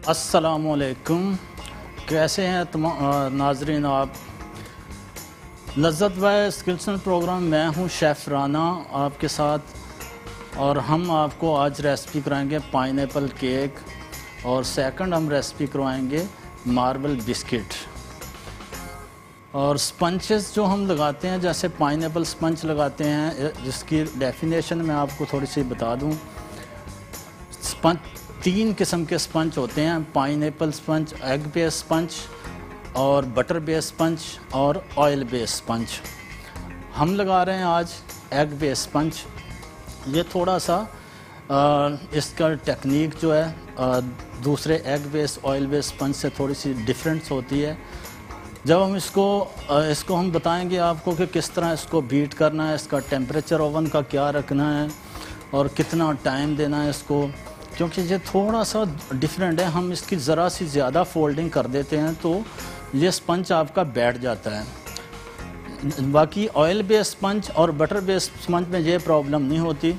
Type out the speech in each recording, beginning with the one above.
अस्सलामुअलैकुम, कैसे हैं नाजरीन आप। लज़्ज़त बाय स्किल्सन प्रोग्राम, मैं हूं शेफ़ राना आपके साथ, और हम आपको आज रेसिपी कराएंगे पाइनएप्पल केक, और सेकंड हम रेसिपी करवाएंगे मार्बल बिस्किट। और स्पंचेस जो हम लगाते हैं, जैसे पाइनएप्पल स्पंच लगाते हैं, जिसकी डेफिनेशन मैं आपको थोड़ी सी बता दूं। स्पंच 3 किस्म के स्पंज होते हैं, pineapple sponge, egg base sponge और बटर बेस स्पंज और ऑयल बेस स्पंज। हम लगा रहे हैं आज एग बेस स्पंज। ये थोड़ा सा इसका टेक्निक जो है दूसरे egg base oil base sponge से थोड़ी सी डिफरेंस होती है। जब हम इसको हम बताएंगे आपको कि किस तरह इसको बीट करना है, इसका टेम्परेचर ओवन का क्या रखना है और कितना टाइम देना है इसको, क्योंकि ये थोड़ा सा डिफरेंट है। हम इसकी ज़रा सी ज़्यादा फोल्डिंग कर देते हैं तो ये स्पंज आपका बैठ जाता है। बाकी ऑयल बेस स्पंज और बटर बेस स्पंज में ये प्रॉब्लम नहीं होती,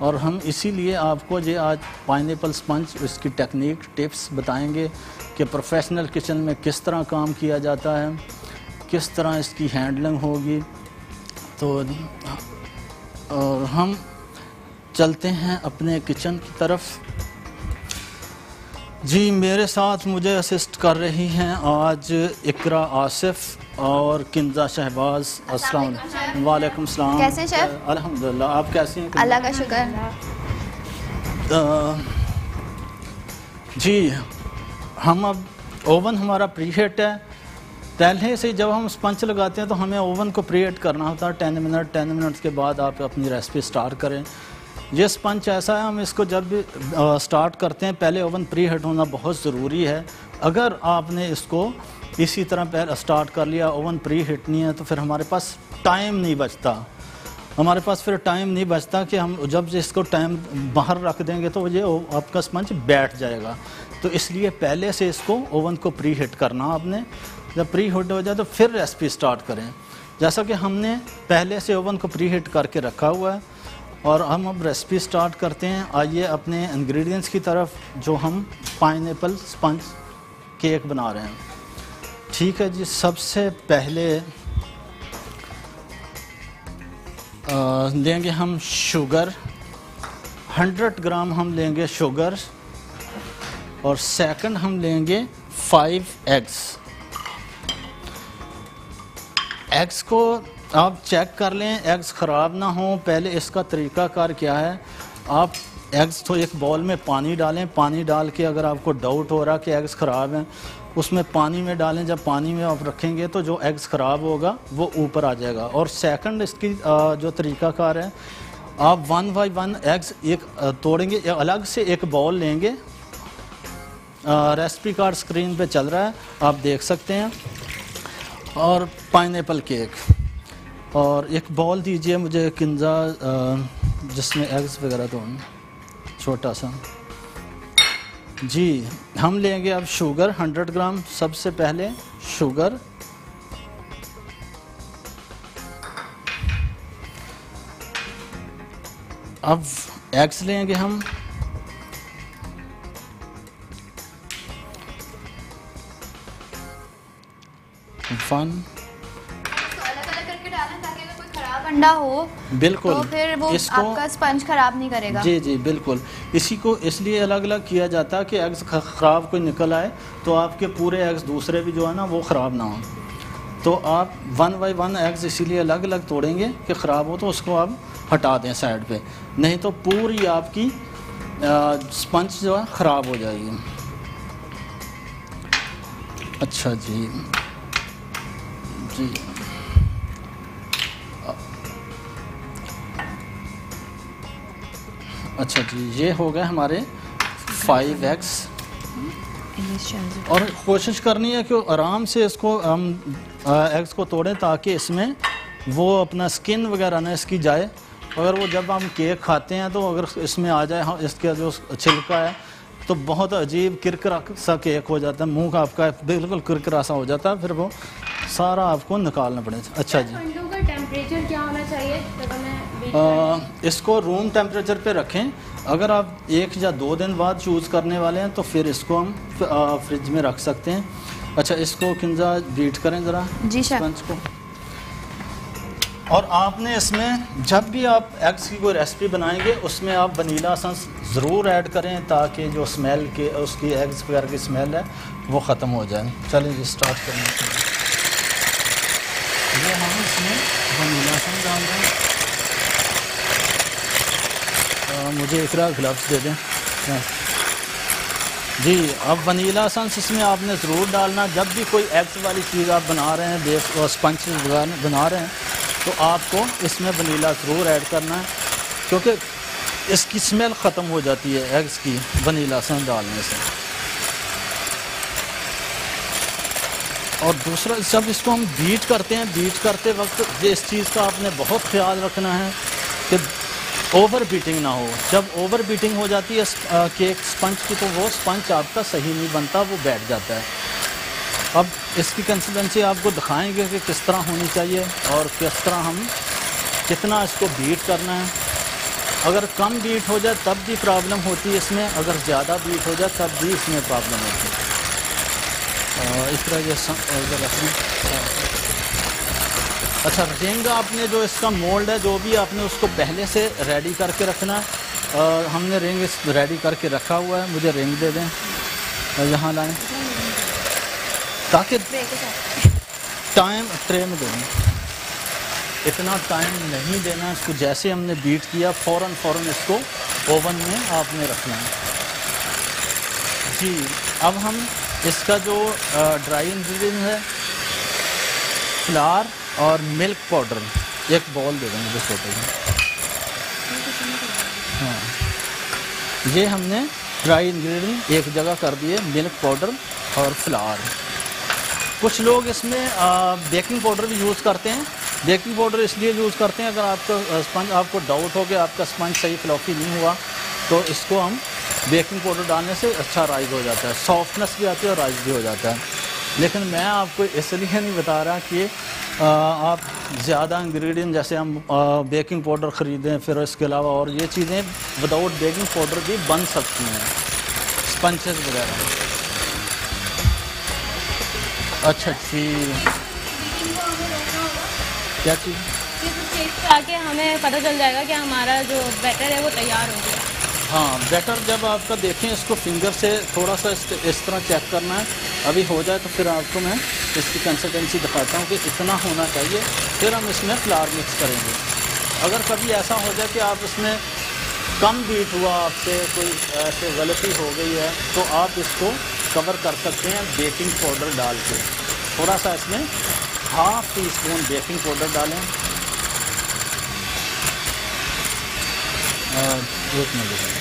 और हम इसीलिए आपको ये आज पाइनएप्पल स्पंज इसकी टेक्निक टिप्स बताएंगे कि प्रोफेशनल किचन में किस तरह काम किया जाता है, किस तरह इसकी हैंडलिंग होगी। तो और हम चलते हैं अपने किचन की तरफ। जी, मेरे साथ मुझे असिस्ट कर रही हैं आज इकरा आसिफ और किंजा शहबाज। अस्सलाम वालेकुम सलाम। कैसे हैं शेफ? अल्हम्दुलिल्लाह, आप कैसी हैं? अल्लाह का शुक्र। जी, हम अब ओवन हमारा प्रीहीट है। पहले से जब हम स्पंज लगाते हैं तो हमें ओवन को प्रीहीट करना होता है 10 मिनट के बाद आप अपनी रेसिपी स्टार्ट करें। ये स्पंज ऐसा है, हम इसको जब भी स्टार्ट करते हैं पहले ओवन प्री हीट होना बहुत ज़रूरी है। अगर आपने इसको इसी तरह पहले स्टार्ट कर लिया, ओवन प्री हीट नहीं है, तो फिर हमारे पास टाइम नहीं बचता। कि हम जब इसको टाइम बाहर रख देंगे तो ये आपका स्पंज बैठ जाएगा। तो इसलिए पहले से इसको ओवन को प्री हीट करना आपने। जब प्री हीट हो जाए तो फिर रेसिपी स्टार्ट करें। जैसा कि हमने पहले से ओवन को प्री हीट करके रखा हुआ है, और हम अब रेसिपी स्टार्ट करते हैं। आइए अपने इंग्रेडिएंट्स की तरफ, जो हम पाइनएप्पल स्पंज केक बना रहे हैं। ठीक है जी, सबसे पहले लेंगे हम शुगर, 100 ग्राम हम लेंगे शुगर, और सेकंड हम लेंगे 5 एग्स को आप चेक कर लें, एग्स ख़राब ना हो। पहले इसका तरीक़ाकार क्या है, आप एग्स तो एक बाउल में पानी डालें। पानी डाल के अगर आपको डाउट हो रहा कि एग्स ख़राब हैं, उसमें पानी में डालें। जब पानी में आप रखेंगे तो जो एग्स ख़राब होगा वो ऊपर आ जाएगा। और सेकंड इसकी जो तरीक़ाकार है, आप 1 बाई 1 एग्स एक तोड़ेंगे, अलग से एक बाउल लेंगे। रेसिपी कार्ड स्क्रीन पे चल रहा है, आप देख सकते हैं। और पाइनएप्पल केक, और एक बाउल दीजिए मुझे किंजा, जिसमें एग्स वगैरह तो छोटा सा। जी, हम लेंगे अब शुगर 100 ग्राम। सबसे पहले शुगर, अब एग्स लेंगे हम। अंडा हो बिल्कुल, तो फिर वो आपका स्पंज खराब नहीं करेगा। जी जी बिल्कुल। इसी को इसलिए अलग अलग किया जाता है कि एग्स ख़राब कोई निकल आए तो आपके पूरे एग्स दूसरे भी जो है ना वो ख़राब ना हो। तो आप 1 बाई 1 एग्स इसीलिए अलग अलग तोड़ेंगे कि ख़राब हो तो उसको आप हटा दें साइड पे, नहीं तो पूरी आपकी स्पंज जो है ख़राब हो जाएगी। अच्छा जी जी, अच्छा जी, ये हो गए हमारे 5 एग्स। और कोशिश करनी है कि आराम से इसको हम एग्स को तोड़ें ताकि इसमें वो अपना स्किन वगैरह ना इसकी जाए। अगर वो जब हम केक खाते हैं तो अगर इसमें आ जाए, हाँ, इसका जो छिलका है तो बहुत अजीब किरकिरा सा केक हो जाता है, मुंह का आपका बिल्कुल किरकिरा सा हो जाता है, फिर वो सारा आपको निकालना पड़ेगा। अच्छा जी, अंडों का टेम्परेचर क्या होना चाहिए जब हमें इसको रूम टेम्परेचर पे रखें। अगर आप 1 या 2 दिन बाद यूज़ करने वाले हैं तो फिर इसको हम फ्रिज में रख सकते हैं। अच्छा, इसको किंजा बीट करें ज़रा जी स्पंज को। और आपने इसमें जब भी आप एग्स की कोई रेसिपी बनाएंगे उसमें आप वनीला एसेंस ज़रूर ऐड करें ताकि जो स्मेल के उसकी एग्स वगैरह की स्मेल है वो ख़त्म हो जाए। चलिए स्टार्ट करें। ये हम इसमें वनीला एसेंस डाल रहे हैं। मुझे इकरा ग्लव्स दे दें। जी, अब वनीला एसेंस इसमें आपने ज़रूर डालना। जब भी कोई एग्स वाली चीज़ आप बना रहे हैं, बेस और स्पंज बना रहे हैं, तो आपको इसमें वनीला ज़रूर ऐड करना है क्योंकि इसकी स्मेल ख़त्म हो जाती है एग्स की वनीला एसेंस डालने से। और दूसरा, जब इसको हम बीट करते हैं, बीट करते वक्त इस चीज़ का आपने बहुत ख्याल रखना है कि ओवर बीटिंग ना हो। जब ओवर बीटिंग हो जाती है केक स्पंज की तो वो स्पंज आपका सही नहीं बनता, वो बैठ जाता है। अब इसकी कंसिस्टेंसी आपको दिखाएंगे कि किस तरह होनी चाहिए और किस तरह हम कितना इसको बीट करना है। अगर कम बीट हो जाए तब भी प्रॉब्लम होती है इसमें, अगर ज़्यादा बीट हो जाए तब भी इसमें प्रॉब्लम होती है। इस तरह अच्छा, रिंग आपने जो इसका मोल्ड है जो भी आपने उसको पहले से रेडी करके रखना है। हमने रिंग रेडी करके रखा हुआ है। मुझे रिंग दे दें, यहाँ लाएं ताकि टाइम ट्रे में दें। इतना टाइम नहीं देना इसको। जैसे हमने बीट किया फ़ौरन इसको ओवन में आपने रखना है। जी, अब हम इसका जो ड्राई इंग्रेडिएंट है, फ्लावर और मिल्क पाउडर, एक बॉल दे देंगे मुझे छोटे में। हाँ, ये हमने ड्राई इंग्रेडिएंट एक जगह कर दिए, मिल्क पाउडर और फ्लावर। कुछ लोग इसमें बेकिंग पाउडर भी यूज़ करते हैं। बेकिंग पाउडर इसलिए यूज़ करते हैं अगर आपका स्पंज, आपको डाउट हो गया आपका स्पंज सही फ्लॉफी नहीं हुआ तो इसको हम बेकिंग पाउडर डालने से अच्छा राइज हो जाता है, सॉफ्टनेस भी आती है और राइज भी हो जाता है। लेकिन मैं आपको इसलिए नहीं बता रहा कि आप ज़्यादा इंग्रेडिएंट जैसे हम बेकिंग पाउडर ख़रीदें फिर इसके अलावा और ये चीज़ें विदाउट बेकिंग पाउडर भी बन सकती हैं, स्पंचेस वगैरह। अच्छा ठीक, क्या चीज़? आके हमें पता चल जाएगा कि हमारा जो बैटर है वो तैयार हो गया। हाँ, बैटर जब आपका देखें इसको फिंगर से थोड़ा सा इस तरह चेक करना है। अभी हो जाए तो फिर आपको मैं इसकी कंसिस्टेंसी दिखाता हूँ कि इतना होना चाहिए। फिर हम इसमें फ्लावर मिक्स करेंगे। अगर कभी ऐसा हो जाए कि आप इसमें कम बीट हुआ, आपसे कोई ऐसे गलती हो गई है, तो आप इसको कवर कर सकते हैं बेकिंग पाउडर डाल के। थोड़ा सा इसमें ½ टीस्पून बेकिंग पाउडर डालें। एक मिनट।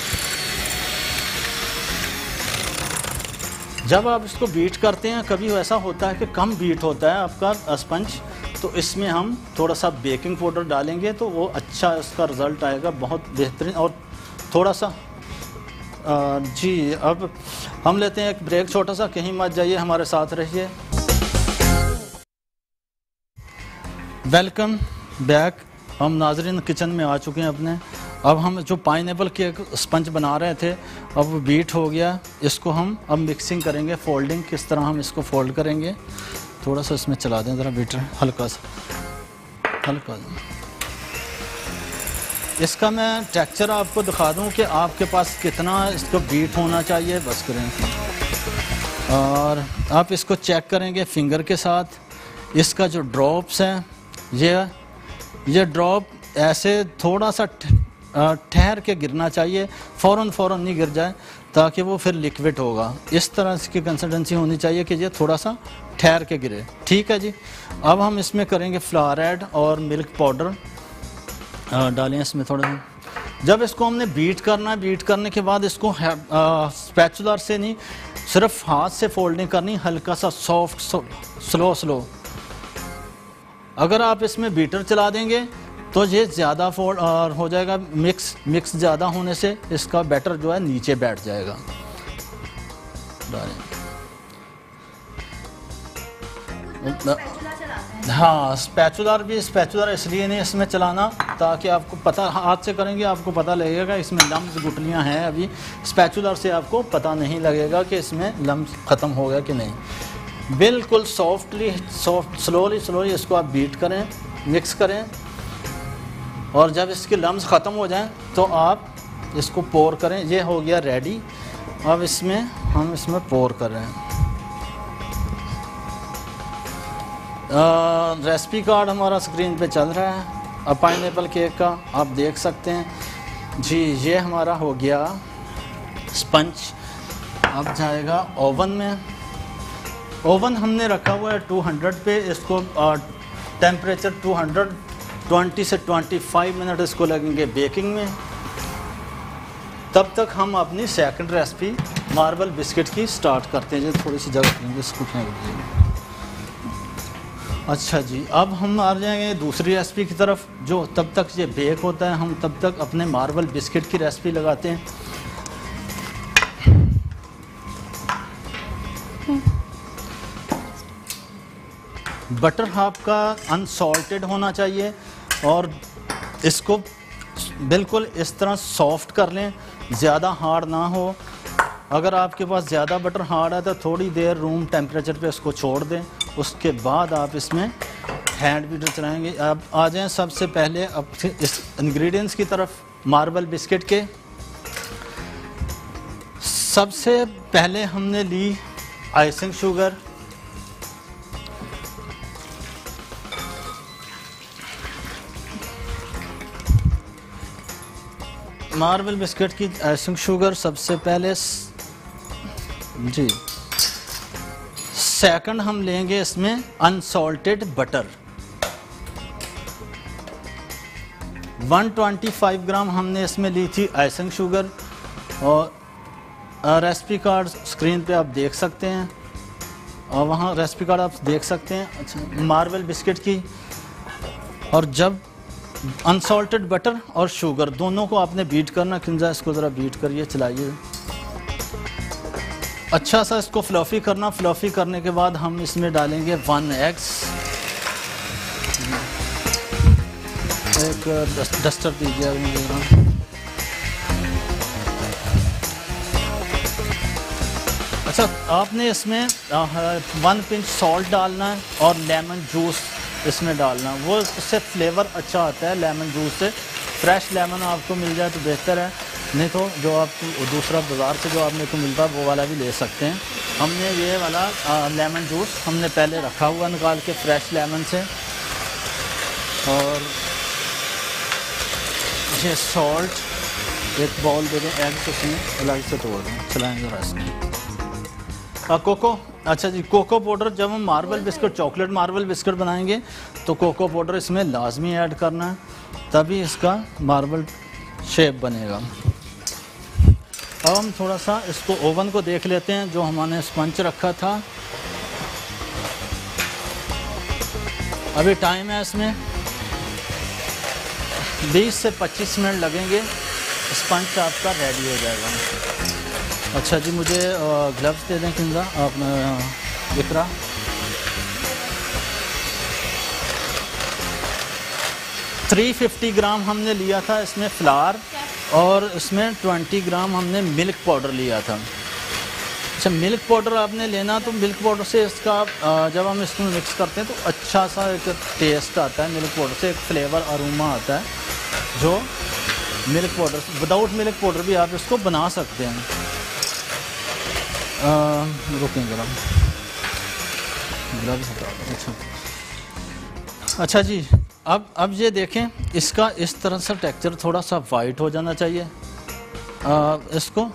जब आप इसको बीट करते हैं कभी ऐसा होता है कि कम बीट होता है आपका स्पंज, तो इसमें हम थोड़ा सा बेकिंग पाउडर डालेंगे तो वो अच्छा इसका रिज़ल्ट आएगा, बहुत बेहतरीन। और थोड़ा सा जी, अब हम लेते हैं एक ब्रेक छोटा सा, कहीं मत जाइए, हमारे साथ रहिए। Welcome back. हम नाजरीन किचन में आ चुके हैं अपने। अब हम जो पाइनएप्पल केक स्पंज बना रहे थे अब वो बीट हो गया। इसको हम अब मिक्सिंग करेंगे, फोल्डिंग किस तरह हम इसको फोल्ड करेंगे। थोड़ा सा इसमें चला दें ज़रा बीटर, हल्का सा। इसका मैं टेक्सचर आपको दिखा दूं कि आपके पास कितना इसको बीट होना चाहिए, बस करें। और आप इसको चेक करेंगे फिंगर के साथ। इसका जो ड्रॉप्स हैं, ये ड्रॉप ऐसे थोड़ा सा ठहर के गिरना चाहिए, फ़ौरन नहीं गिर जाए ताकि वो फिर लिक्विड होगा। इस तरह इसकी कंसिस्टेंसी होनी चाहिए कि ये थोड़ा सा ठहर के गिरे। ठीक है जी। अब हम इसमें करेंगे फ्लावर ऐड और मिल्क पाउडर डालें इसमें थोड़ा सा। जब इसको हमने बीट करना है, बीट करने के बाद इसको स्पैचुलर से नहीं, सिर्फ हाथ से फोल्डिंग करनी, हल्का सा सॉफ्ट स्लो। अगर आप इसमें बीटर चला देंगे तो ये ज़्यादा फोल्ड और हो जाएगा, मिक्स ज़्यादा होने से इसका बैटर जो है नीचे बैठ जाएगा। हाँ, स्पैचुलर इसलिए नहीं इसमें चलाना ताकि आपको पता, हाथ से करेंगे आपको पता लगेगा इसमें लम्स गुठलियाँ हैं। अभी स्पैचुलर से आपको पता नहीं लगेगा कि इसमें लम्स ख़त्म हो गया कि नहीं। बिल्कुल स्लोली इसको आप बीट करें, मिक्स करें, और जब इसके लम्स ख़त्म हो जाएं तो आप इसको पोर करें। ये हो गया रेडी। अब हम इसमें पोर कर रहे हैं। रेसिपी कार्ड हमारा स्क्रीन पे चल रहा है अब पाइनएप्पल केक का, आप देख सकते हैं जी। ये हमारा हो गया स्पंज। अब जाएगा ओवन में। ओवन हमने रखा हुआ है 200 पे। इसको टेम्परेचर 220 से 25 मिनट इसको लगेंगे बेकिंग में। तब तक हम अपनी सेकंड रेसिपी मार्बल बिस्किट की स्टार्ट करते हैं। जो थोड़ी सी जगह लेंगे इसको फेंक। अच्छा जी, अब हम आ जाएंगे दूसरी रेसिपी की तरफ। जो तब तक ये बेक होता है हम तब तक अपने मार्बल बिस्किट की रेसिपी लगाते हैं। बटर आपका अनसॉल्टेड होना चाहिए और इसको बिल्कुल इस तरह सॉफ्ट कर लें, ज़्यादा हार्ड ना हो। अगर आपके पास ज़्यादा बटर हार्ड है तो थोड़ी देर रूम टेम्परेचर पे इसको छोड़ दें, उसके बाद आप इसमें हैंड बीटर चलाएंगे। आप आ जाएं सबसे पहले अब इस इंग्रेडिएंट्स की तरफ मार्बल बिस्किट के। सबसे पहले हमने ली आइसिंग शुगर। मार्बल बिस्किट की आइसिंग शुगर सबसे पहले जी। सेकंड हम लेंगे इसमें अनसॉल्टेड बटर। 125 ग्राम हमने इसमें ली थी आइसिंग शुगर, और रेसिपी कार्ड स्क्रीन पे आप देख सकते हैं, और वहाँ रेसिपी कार्ड आप देख सकते हैं। अच्छा, मार्बल बिस्किट की। और जब अनसॉल्टेड बटर और शुगर दोनों को आपने बीट करना। किंजा इसको ज़रा बीट करिए, चलाइए। अच्छा सा इसको फ्लफी करना। फ्लफी करने के बाद हम इसमें डालेंगे 1 एग्स। एक डस्टर दीजिए मुझे। अच्छा, आपने इसमें 1 पिंच सॉल्ट डालना है और लेमन जूस इसमें डालना। वो उससे फ्लेवर अच्छा आता है लेमन जूस से। फ्रेश लेमन आपको मिल जाए तो बेहतर है, नहीं तो जो आपको दूसरा बाज़ार से जो आपने को मिलता है वो वाला भी ले सकते हैं। हमने ये वाला लेमन जूस हमने पहले रखा हुआ निकाल के फ्रेश लेमन से। और ये सॉल्ट एक बाउल दे दें, एग्स उसमें अलग से तोड़ दें, चलाएँगे रस। कोको, अच्छा जी, कोको पाउडर। जब हम marble biscuit, chocolate marble biscuit बनाएंगे तो कोको पाउडर इसमें लाजमी ऐड करना है, तभी इसका मार्बल शेप बनेगा। अब हम थोड़ा सा इसको ओवन को देख लेते हैं जो हमने स्पंज रखा था। अभी टाइम है इसमें 20 से 25 मिनट लगेंगे, स्पंज आपका रेडी हो जाएगा। अच्छा जी, मुझे ग्लव्स दे दें किंजा, आपने इकरा। थ्री 350 ग्राम हमने लिया था इसमें फ्लावर, और इसमें 20 ग्राम हमने मिल्क पाउडर लिया था। अच्छा, मिल्क पाउडर आपने लेना तो मिल्क पाउडर से इसका जब हम इसमें मिक्स करते हैं तो अच्छा सा एक टेस्ट आता है। मिल्क पाउडर से एक फ्लेवर अरोमा आता है जो milk powder, without milk powder भी आप इसको बना सकते हैं। रुकेंगे ग्लव्स हटा दें। अच्छा जी, अब ये देखें, इसका इस तरह से टेक्सचर थोड़ा सा वाइट हो जाना चाहिए। इसको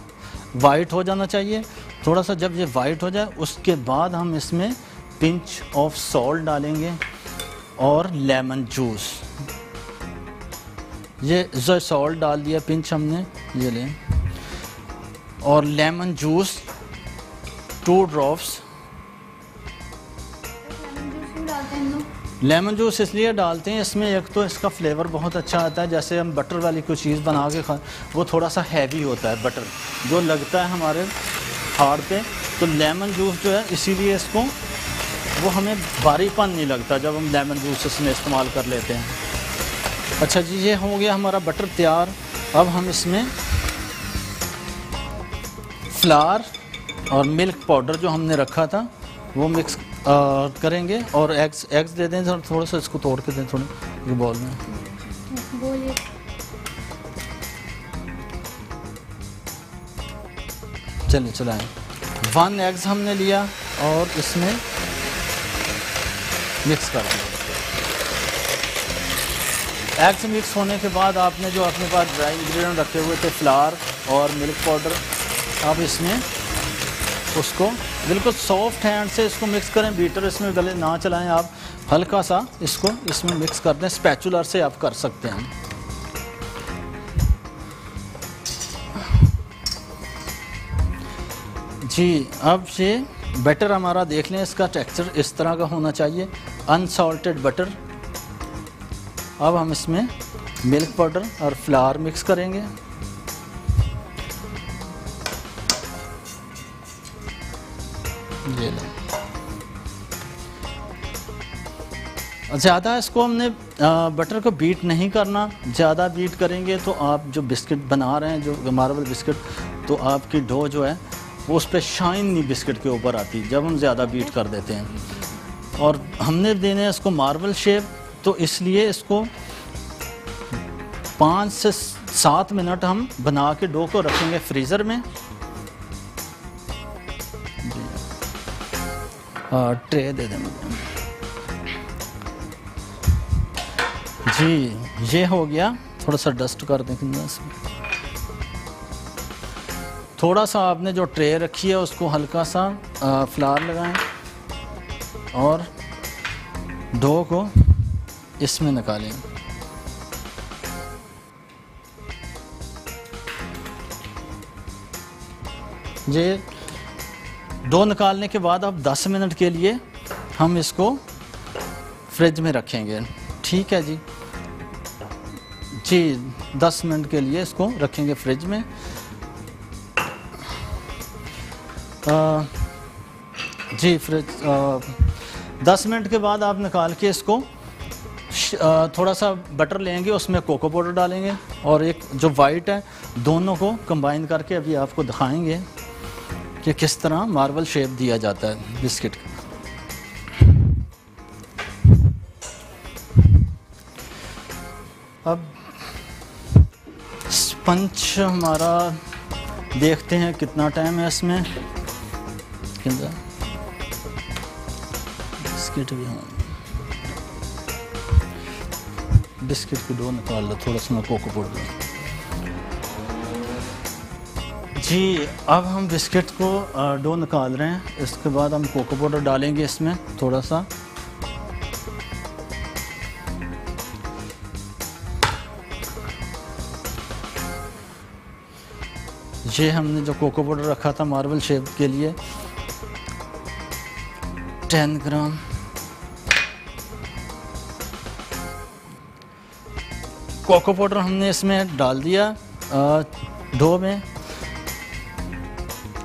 वाइट हो जाना चाहिए थोड़ा सा। जब ये वाइट हो जाए उसके बाद हम इसमें पिंच ऑफ सॉल्ट डालेंगे और लेमन जूस। ये जो सॉल्ट डाल दिया पिंच हमने, ये लें, और lemon juice 2 drops. Lemon juice इसलिए डालते हैं, इसमें एक तो इसका फ्लेवर बहुत अच्छा आता है। जैसे हम बटर वाली कोई चीज़ बना के खा, वो थोड़ा सा हैवी होता है बटर, जो लगता है हमारे हार्ड पे, तो लेमन जूस जो है इसीलिए इसको वो हमें भारीपन नहीं लगता जब हम लेमन जूस इसमें इस्तेमाल कर लेते हैं। अच्छा जी, ये हो गया हमारा बटर तैयार। अब हम इसमें फ्लावर और मिल्क पाउडर जो हमने रखा था वो मिक्स करेंगे, और एग्स दे दें, थोड़ा सा इसको तोड़ के दें थोड़े ये बॉल में। बोलिए। चलिए चलाएं। 1 एग्स हमने लिया और इसमें मिक्स कर दिया। एग्स मिक्स होने के बाद आपने जो अपने पास ड्राई इंग्रेडिएंट रखे हुए थे, फ्लावर और मिल्क पाउडर, अब इसमें उसको बिल्कुल सॉफ्ट हैंड से इसको मिक्स करें। बीटर इसमें गले ना चलाएं आप, हल्का सा इसको इसमें मिक्स कर दें। स्पैचुलर से आप कर सकते हैं। जी, अब ये बैटर हमारा देख लें, इसका टेक्सचर इस तरह का होना चाहिए, अनसॉल्टेड बटर। अब हम इसमें मिल्क पाउडर और फ्लावर मिक्स करेंगे। ये लें। ज़्यादा इसको हमने बटर को बीट नहीं करना। ज़्यादा बीट करेंगे तो आप जो बिस्किट बना रहे हैं, जो मार्बल बिस्किट, तो आपकी डो जो है वो उस पर शाइन नहीं बिस्किट के ऊपर आती जब हम ज़्यादा बीट कर देते हैं। और हमने देने इसको मार्बल शेप, तो इसलिए इसको 5 से 7 मिनट हम बना के डो को रखेंगे फ्रीज़र में। ट्रे दे दें मुझे। जी, ये हो गया। थोड़ा सा डस्ट कर दें इसमें। थोड़ा सा आपने जो ट्रे रखी है उसको हल्का सा फ्लावर लगाएं और डो को इसमें निकालें। ये डो निकालने के बाद अब 10 मिनट के लिए हम इसको फ्रिज में रखेंगे। ठीक है जी। जी, 10 मिनट के लिए इसको रखेंगे फ्रिज में। जी, फ्रिज 10 मिनट के बाद आप निकाल के इसको थोड़ा सा बटर लेंगे, उसमें कोको पाउडर डालेंगे और एक जो वाइट है, दोनों को कंबाइन करके अभी आपको दिखाएंगे कि किस तरह मार्बल शेप दिया जाता है बिस्किट का। अब स्पंज हमारा देखते हैं कितना टाइम है इसमें। बिस्किट भी हाँ, बिस्किट की डो निकाल लो, थोड़ा सा मैं कोको पाउडर। जी, अब हम बिस्किट को डो निकाल रहे हैं। इसके बाद हम कोको पाउडर डालेंगे इसमें थोड़ा सा। ये हमने जो कोको पाउडर रखा था मार्बल शेप के लिए, 10 ग्राम। कोको पाउडर हमने इसमें डाल दिया डो में।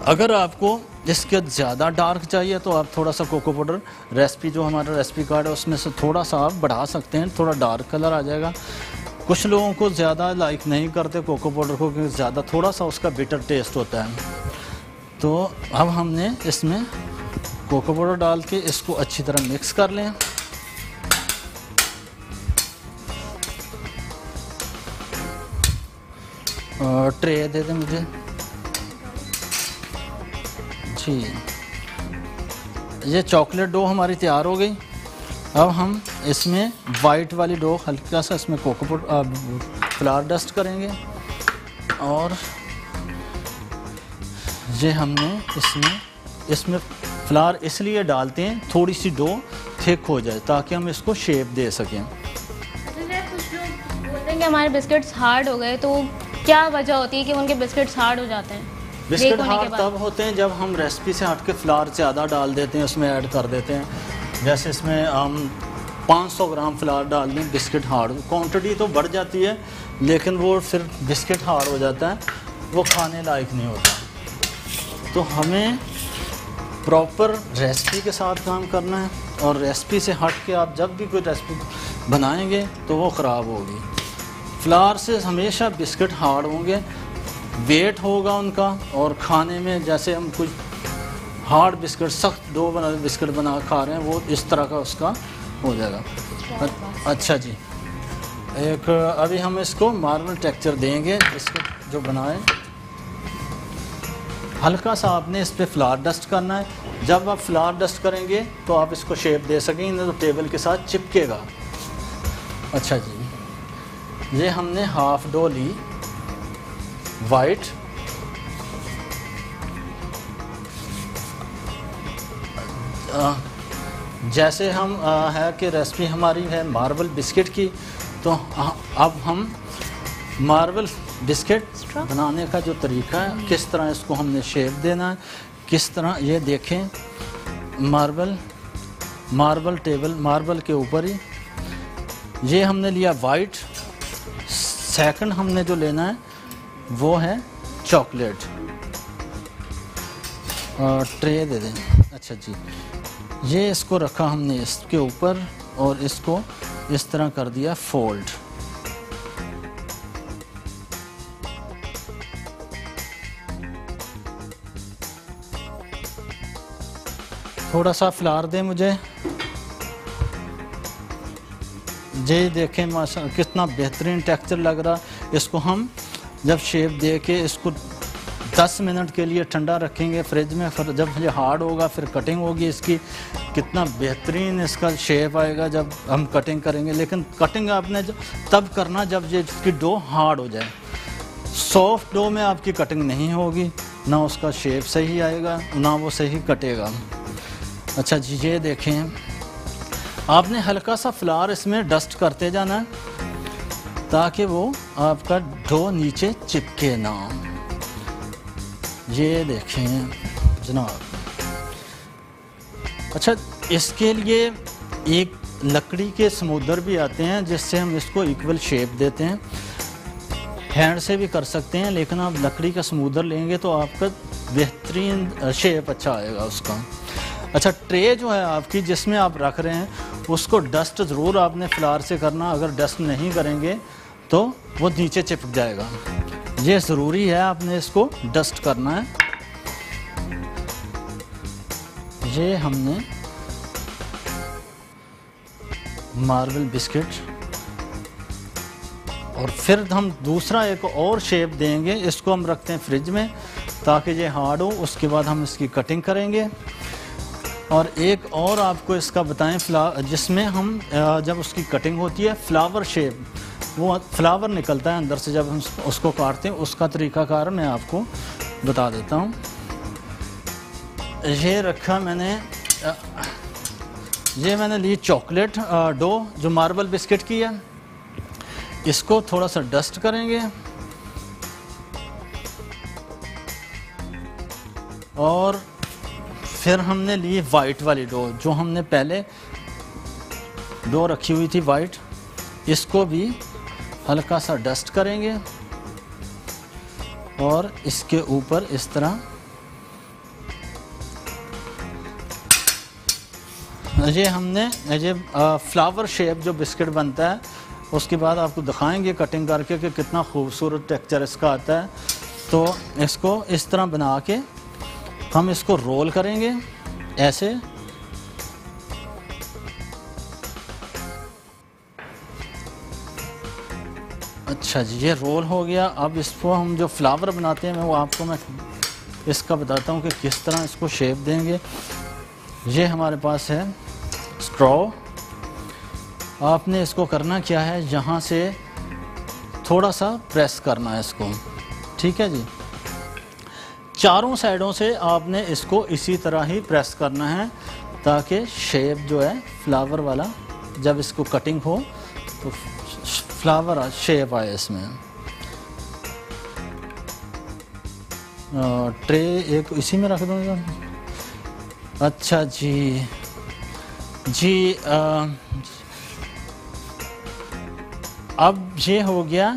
अगर आपको इसके ज़्यादा डार्क चाहिए तो आप थोड़ा सा कोको पाउडर, रेसिपी जो हमारा रेसिपी कार्ड है उसमें से थोड़ा सा आप बढ़ा सकते हैं, थोड़ा डार्क कलर आ जाएगा। कुछ लोगों को ज़्यादा लाइक नहीं करते कोको पाउडर को, क्योंकि ज़्यादा थोड़ा सा उसका बिटर टेस्ट होता है। तो अब हमने इसमें कोको पाउडर डाल के इसको अच्छी तरह मिक्स कर लें। ट्रे दे दें मुझे। जी, ये चॉकलेट डो हमारी तैयार हो गई। अब हम इसमें वाइट वाली डो हल्का सा इसमें कोको पाउडर फ्लावर डस्ट करेंगे और ये हमने इसमें फ्लावर इसलिए डालते हैं थोड़ी सी डो थिक हो जाए ताकि हम इसको शेप दे सकें। कुछ लोग बोलते हैं कि हमारे बिस्किट्स हार्ड हो गए, तो क्या वजह होती है कि उनके बिस्किट्स हार्ड हो जाते हैं? बिस्किट हार्ड तब होते हैं जब हम रेसिपी से हट के फ्लावर ज़्यादा डाल देते हैं, उसमें ऐड कर देते हैं। जैसे इसमें हम 500 ग्राम फ्लावर डाल दें, बिस्किट हार्ड, क्वांटिटी तो बढ़ जाती है लेकिन वो फिर बिस्किट हार्ड हो जाता है, वो खाने लायक नहीं होता। तो हमें प्रॉपर रेसिपी के साथ काम करना है। और रेसिपी से हट के आप जब भी कोई रेसिपी बनाएंगे तो वो ख़राब होगी। फ्लावर से हमेशा बिस्किट हार्ड होंगे, वेट होगा उनका, और खाने में जैसे हम कुछ हार्ड बिस्किट, सख्त डो बना बिस्किट बना खा रहे हैं, वो इस तरह का उसका हो जाएगा। अच्छा जी, एक अभी हम इसको मार्बल टेक्सचर देंगे बिस्किट जो बनाए। हल्का सा आपने इस पे फ्लावर डस्ट करना है। जब आप फ्लावर डस्ट करेंगे तो आप इसको शेप दे सकेंगे, नहीं तो टेबल के साथ चिपकेगा। अच्छा जी, ये हमने हाफ डो ली वाइट, जैसे हम है कि रेसिपी हमारी है मार्बल बिस्किट की, तो अब हम मार्बल बिस्किट बनाने का जो तरीका है, किस तरह इसको हमने शेप देना है, किस तरह, ये देखें मार्बल टेबल, मार्बल के ऊपर ही ये हमने लिया वाइट। सेकंड हमने जो लेना है वो है चॉकलेट। और ट्रे दे दें। अच्छा जी, ये इसको रखा हमने इसके ऊपर और इसको इस तरह कर दिया फोल्ड। थोड़ा सा फ्लावर दें मुझे। ये देखें माशाल्लाह कितना बेहतरीन टेक्सचर लग रहा। इसको हम जब शेप दे के इसको 10 मिनट के लिए ठंडा रखेंगे फ्रिज में, फिर जब ये हार्ड होगा फिर कटिंग होगी इसकी, कितना बेहतरीन इसका शेप आएगा जब हम कटिंग करेंगे। लेकिन कटिंग आपने तब करना जब ये इसकी डो हार्ड हो जाए। सॉफ्ट डो में आपकी कटिंग नहीं होगी, ना उसका शेप सही आएगा, ना वो सही कटेगा। अच्छा जी, ये देखें आपने हल्का सा फ्लावर इसमें डस्ट करते जाना है ताकि वो आपका डो नीचे चिपके ना। ये देखें जनाब। अच्छा, इसके लिए एक लकड़ी के स्मूदर भी आते हैं जिससे हम इसको इक्वल शेप देते हैं। हैंड से भी कर सकते हैं, लेकिन आप लकड़ी का स्मूदर लेंगे तो आपका बेहतरीन शेप अच्छा आएगा उसका। अच्छा, ट्रे जो है आपकी जिसमें आप रख रहे हैं उसको डस्ट ज़रूर आपने फ्लावर से करना। अगर डस्ट नहीं करेंगे तो वो नीचे चिपक जाएगा। ये ज़रूरी है, आपने इसको डस्ट करना है। ये हमने मार्बल बिस्किट, और फिर हम दूसरा एक और शेप देंगे। इसको हम रखते हैं फ्रिज में ताकि ये हार्ड हो। उसके बाद हम इसकी कटिंग करेंगे। और एक और आपको इसका बताएं, जिसमें हम जब उसकी कटिंग होती है फ्लावर शेप, वो फ्लावर निकलता है अंदर से जब हम उसको काटते हैं, उसका तरीकाकार मैं आपको बता देता हूँ। ये रखा मैंने, ये मैंने ली चॉकलेट डो जो मार्बल बिस्किट की है। इसको थोड़ा सा डस्ट करेंगे और फिर हमने ली वाइट वाली डो, जो हमने पहले डो रखी हुई थी वाइट। इसको भी हल्का सा डस्ट करेंगे और इसके ऊपर इस तरह ये हमने ये फ्लावर शेप जो बिस्किट बनता है, उसके बाद आपको दिखाएंगे कटिंग करके कि कितना खूबसूरत टेक्सचर इसका आता है। तो इसको इस तरह बना के हम इसको रोल करेंगे ऐसे। अच्छा जी, ये रोल हो गया। अब इसको हम जो फ्लावर बनाते हैं वो आपको मैं इसका बताता हूँ कि किस तरह इसको शेप देंगे। ये हमारे पास है स्ट्रॉ। आपने इसको करना क्या है, यहाँ से थोड़ा सा प्रेस करना है इसको, ठीक है जी। चारों साइडों से आपने इसको इसी तरह ही प्रेस करना है ताकि शेप जो है फ्लावर वाला, जब इसको कटिंग हो तो फ्लावर शेप आए इसमें। ट्रे एक इसी में रख दूँगा। अच्छा जी जी, अब ये हो गया।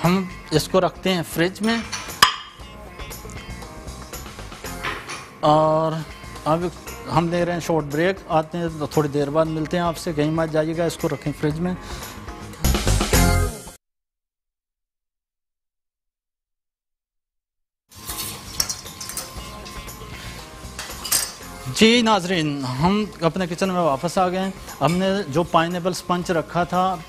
हम इसको रखते हैं फ्रिज में। और अब हम ले रहे हैं शॉर्ट ब्रेक, आते हैं तो थोड़ी देर बाद मिलते हैं आपसे, कहीं मत जाइएगा, इसको रखें फ्रिज में। जी नाजरीन, हम अपने किचन में वापस आ गए हैं। हमने जो पाइनएप्पल स्पंज रखा था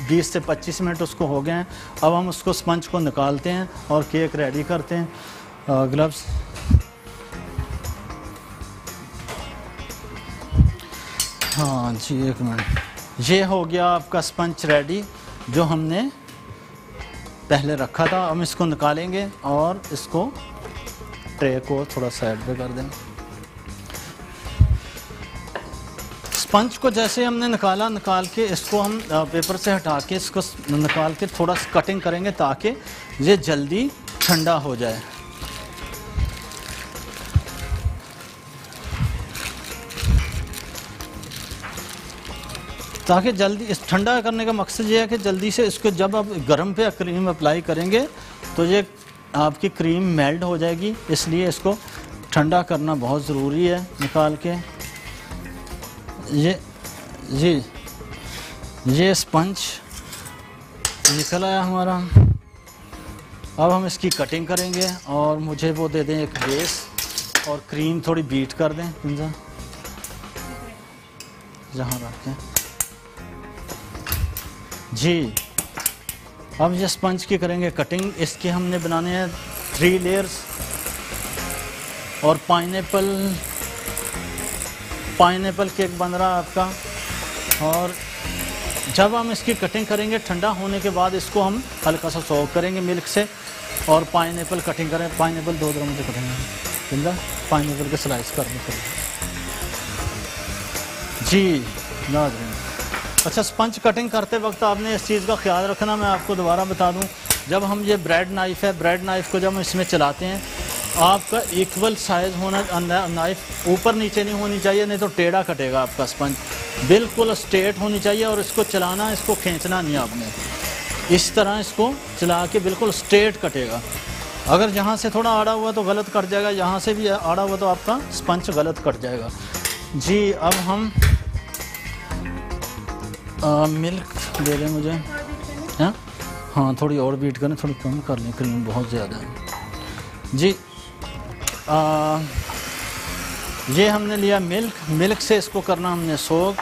20 से 25 मिनट उसको हो गए हैं। अब हम उसको स्पंज को निकालते हैं और केक रेडी करते हैं। ग्लव्स, हाँ जी, एक मिनट। ये हो गया आपका स्पंज रेडी जो हमने पहले रखा था। हम इसको निकालेंगे और इसको ट्रे को थोड़ा साइड पे कर दें। स्पंज को जैसे हमने निकाल के इसको हम पेपर से हटा के इसको निकाल के थोड़ा कटिंग करेंगे ताकि ये जल्दी ठंडा हो जाए। ताकि जल्दी, इस ठंडा करने का मकसद ये है कि जल्दी से इसको जब आप गर्म पे क्रीम अप्लाई करेंगे तो ये आपकी क्रीम मेल्ट हो जाएगी, इसलिए इसको ठंडा करना बहुत ज़रूरी है। निकाल के ये स्पंज निकल आया हमारा। अब हम इसकी कटिंग करेंगे और मुझे वो दे दें एक बेस और क्रीम थोड़ी बीट कर दें पिंजा जहाँ रखें जी। अब ये स्पंज की करेंगे कटिंग। इसके हमने बनाने हैं 3 लेयर्स और पाइनएप्पल केक बन रहा है आपका। और जब हम इसकी कटिंग करेंगे ठंडा होने के बाद इसको हम हल्का सा सोक करेंगे मिल्क से और पाइनएप्पल कटिंग करें। पाइनएप्पल 2 मुझे कटेंगे पाइनएप्पल के स्लाइस करने के जी नाज़रीन। अच्छा, स्पंज कटिंग करते वक्त आपने इस चीज़ का ख्याल रखना, मैं आपको दोबारा बता दूं, जब हम ये ब्रेड नाइफ़ है, ब्रेड नाइफ़ को जब हम इसमें चलाते हैं आपका इक्वल साइज़ होना, नाइफ़ ऊपर नीचे नहीं होनी चाहिए, नहीं तो टेढ़ा कटेगा आपका स्पंज। बिल्कुल स्ट्रेट होनी चाहिए और इसको चलाना, इसको खींचना नहीं आपने, इस तरह इसको चला के बिल्कुल स्ट्रेट कटेगा। अगर यहाँ से थोड़ा आड़ा हुआ तो गलत कट जाएगा, यहाँ से भी आड़ा हुआ तो आपका स्पंज गलत कट जाएगा जी। अब हम मिल्क दे दें मुझे, हाँ थोड़ी और बीट करें, थोड़ी कम कर लें, क्रीम बहुत ज़्यादा है जी। ये हमने लिया मिल्क से इसको करना हमने सोक,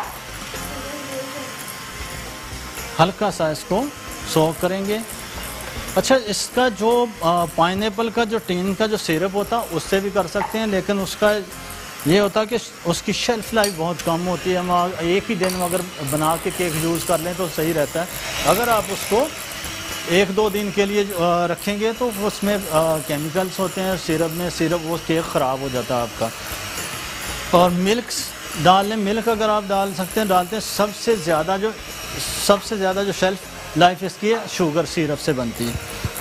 हल्का सा इसको सोक करेंगे। अच्छा, इसका जो पाइनएप्पल का जो टीन का जो सिरप होता है उससे भी कर सकते हैं, लेकिन उसका ये होता है कि उसकी शेल्फ़ लाइफ बहुत कम होती है। हम एक ही दिन में अगर बना के केक यूज़ कर लें तो सही रहता है। अगर आप उसको 1-2 दिन के लिए रखेंगे तो उसमें केमिकल्स होते हैं सिरप में, वो केक ख़राब हो जाता है आपका। और मिल्क डाल लें, मिल्क अगर आप डालते हैं सबसे ज़्यादा जो शेल्फ़ लाइफ इसकी है शुगर सिरप से बनती है।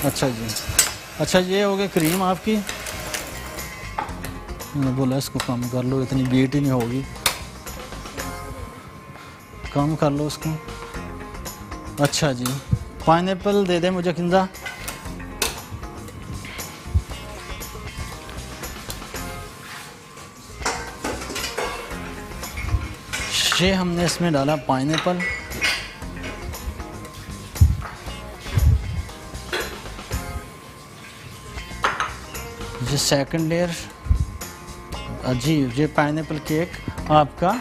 अच्छा जी, अच्छा ये हो गई क्रीम आपकी। मैंने बोला इसको कम कर लो, इतनी बीट ही नहीं होगी, कम कर लो इसको। अच्छा जी, पाइनएप्पल दे दे मुझे किंजा। ये हमने इसमें डाला पाइनएप्पल, ये सेकंड लेयर जी, ये पाइनएप्पल केक आपका।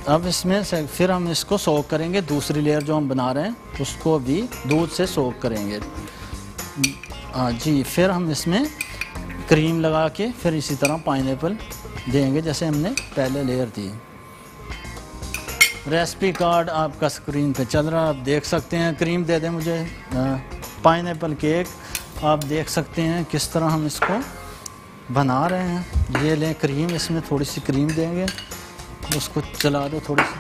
अब इसमें से फिर हम इसको सोक करेंगे, दूसरी लेयर जो हम बना रहे हैं उसको भी दूध से सोक करेंगे जी। फिर हम इसमें क्रीम लगा के फिर इसी तरह पाइनएप्पल देंगे जैसे हमने पहले लेयर दी। रेसिपी कार्ड आपका स्क्रीन पे चल रहा है, आप देख सकते हैं। क्रीम दे दें मुझे, पाइनएप्पल केक आप देख सकते हैं किस तरह हम इसको बना रहे हैं। ये लें क्रीम, इसमें थोड़ी सी क्रीम देंगे, उसको चला दो थोड़ी सी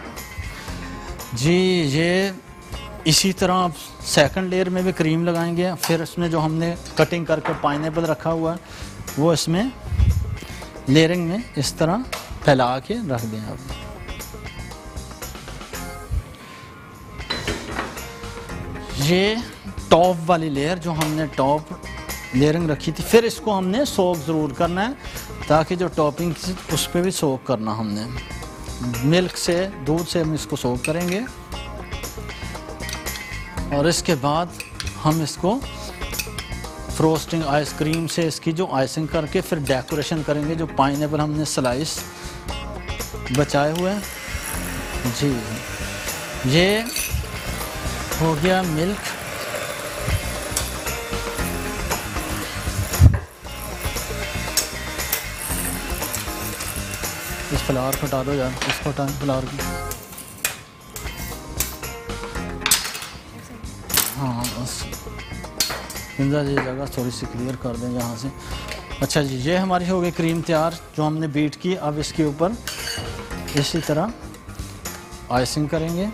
जी। ये इसी तरह आप सेकंड लेयर में भी क्रीम लगाएंगे, फिर इसमें जो हमने कटिंग करके पाइनएप्पल रखा हुआ है वो इसमें लेयरिंग में इस तरह फैला के रख दें आप। ये टॉप वाली लेयर जो हमने टॉप लेयरिंग रखी थी, फिर इसको हमने सोक ज़रूर करना है ताकि जो टॉपिंग उस पर भी सोक करना हमने। मिल्क से, दूध से हम इसको सोक करेंगे और इसके बाद हम इसको फ्रोस्टिंग आइसक्रीम से इसकी जो आइसिंग करके फिर डेकोरेशन करेंगे। जो पाइनएप्पल हमने स्लाइस बचाए हुए हैं जी, ये हो गया मिल्क। इस फ्लावर को हटा दो यार, इसको हटा फ्लावर की। हाँ बस इंदा जी जगह थोड़ी सी क्लियर कर दें यहाँ से। अच्छा जी, ये हमारी हो गई क्रीम तैयार जो हमने बीट की। अब इसके ऊपर इसी तरह आइसिंग करेंगे।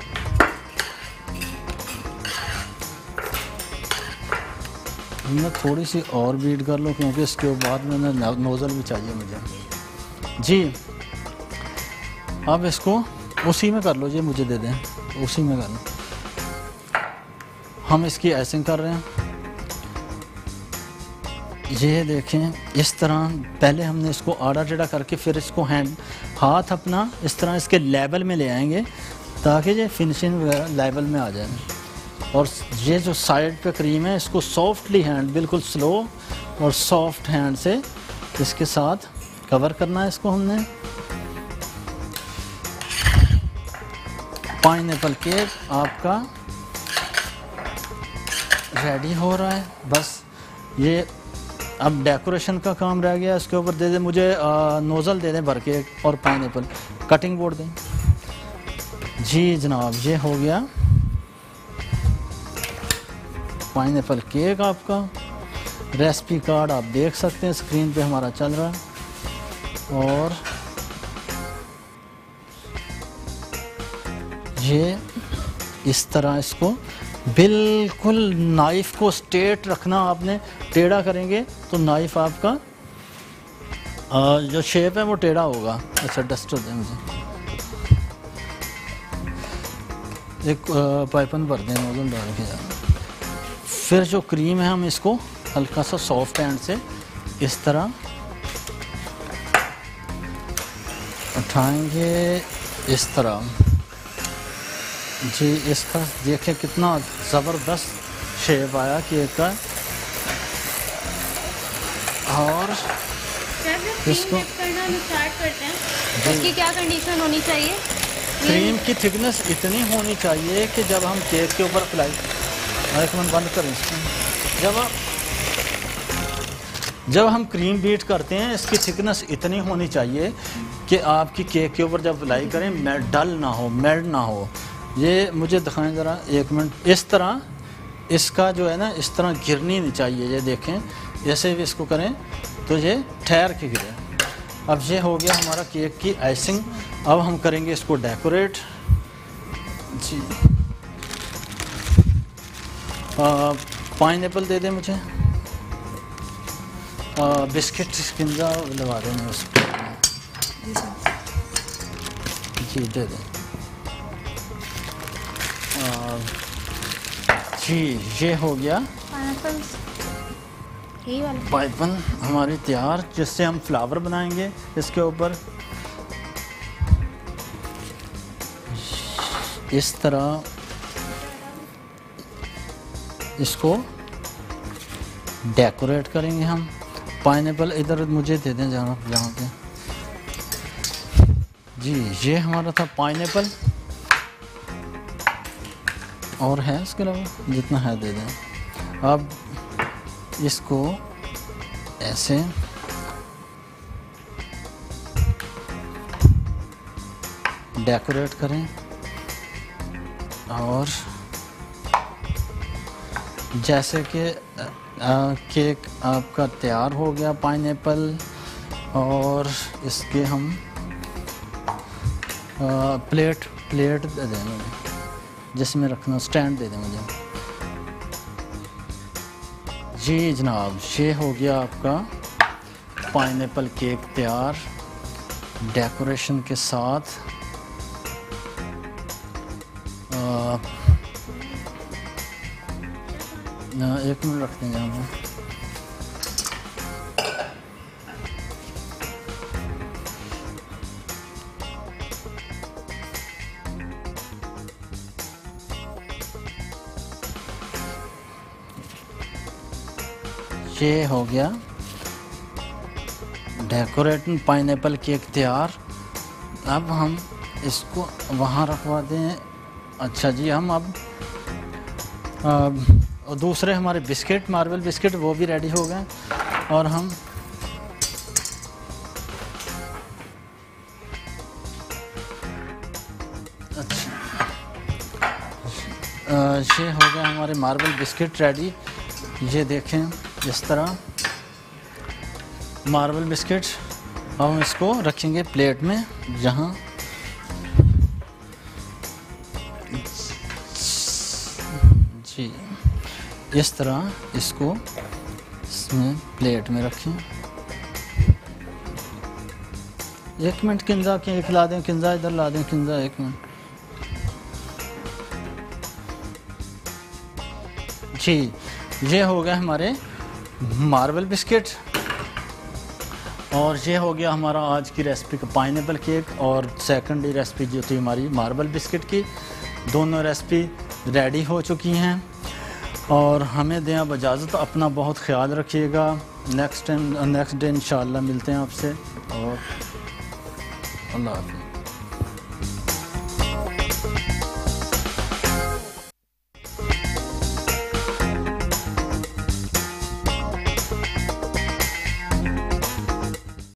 मैं थोड़ी सी और बीट कर लूँ क्योंकि इसके बाद में नोज़ल भी चाहिए मुझे जी। अब इसको उसी में कर लो जी, मुझे दे दें, उसी में कर लो। हम इसकी आइसिंग कर रहे हैं। ये देखें इस तरह पहले हमने इसको आड़ा टेढ़ा करके फिर इसको हाथ अपना इस तरह इसके लेवल में ले आएंगे ताकि ये फिनिशिंग वगैरह लेवल में आ जाए। और ये जो साइड पे क्रीम है इसको सॉफ्टली हैंड, बिल्कुल स्लो और सॉफ्ट हैंड से इसके साथ कवर करना है। इसको हमने पाइनएप्पल केक आपका रेडी हो रहा है। बस ये अब डेकोरेशन का काम रह गया। इसके ऊपर दे दें मुझे नोज़ल दे दें भर के और पाइनएप्पल कटिंग बोर्ड दें जी जनाब। ये हो गया पाइनएप्पल केक आपका। रेसिपी कार्ड आप देख सकते हैं स्क्रीन पे हमारा चल रहा है। और ये इस तरह इसको बिल्कुल नाइफ को स्ट्रेट रखना आपने। टेढ़ा करेंगे तो नाइफ आपका जो शेप है वो टेढ़ा होगा। अच्छा डस्टर दें मुझे, एक पाइपन भर दें नोजल डाल के। फिर जो क्रीम है हम इसको हल्का सा सॉफ्ट हैंड से इस तरह उठाएंगे इस तरह जी। इसका देखें कितना ज़बरदस्त शेप आया केक का। और इसको करना हम स्टार्ट करते हैं। उसकी क्या कंडीशन होनी चाहिए? क्रीम की थिकनेस इतनी होनी चाहिए कि जब हम केक के ऊपर अप्लाई, एक मिनट बंद करें इसको। जब हम क्रीम बीट करते हैं इसकी थिकनेस इतनी होनी चाहिए कि आपकी केक के ऊपर जब अप्लाई करें डल ना हो, मेल्ट ना हो। ये मुझे दिखाएं ज़रा एक मिनट। इस तरह इसका जो है ना इस तरह गिरनी नहीं चाहिए। ये देखें ऐसे भी इसको करें तो ये ठहर के गिरे। अब ये हो गया हमारा केक की आइसिंग। अब हम करेंगे इसको डेकोरेट जी। पाइनएप्पल दे दें मुझे, बिस्किट किंजा लगा दें उस पर जी, दे दें जी। ये हो गया पाइपन हमारी तैयार, जिससे हम फ्लावर बनाएंगे इसके ऊपर। इस तरह इसको डेकोरेट करेंगे हम। पाइनएप्पल इधर मुझे दे दें जहाँ पे जी। ये हमारा था पाइनएप्पल और है इसके अलावा जितना है दे दें। अब इसको ऐसे डेकोरेट करें और जैसे कि केक आपका तैयार हो गया पाइनएप्पल। और इसके हम प्लेट दे दें मुझे, जिसमें रखना स्टैंड दे दें मुझे जी जनाब। ये हो गया आपका पाइनएप्पल केक तैयार डेकोरेशन के साथ। एक मिनट रख देंगे हम। ये हो गया डेकोरेटिंग पाइनएप्पल केक तैयार। अब हम इसको वहाँ रखवा दें। अच्छा जी, हम अब दूसरे हमारे बिस्किट, मार्बल बिस्किट, वो भी रेडी हो गए। और हम ये हो गया हमारे मार्बल बिस्किट रेडी। ये देखें इस तरह मार्बल बिस्किट। अब हम इसको रखेंगे प्लेट में, जहाँ जी इस तरह इसको इसमें प्लेट में रखें। 1 मिनट किंजा के खिला दें, किंजा इधर ला दें, किंजा 1 मिनट जी। ये हो गया हमारे मार्बल बिस्किट और ये हो गया हमारा आज की रेसिपी का पाइनएप्पल केक। और सेकेंडरी रेसिपी जो थी हमारी मार्बल बिस्किट की, दोनों रेसिपी रेडी हो चुकी हैं। और हमें दें अब इजाज़त, अपना बहुत ख्याल रखिएगा। नेक्स्ट डे इंशाल्लाह मिलते हैं आपसे और अल्लाह हाफ़िज़।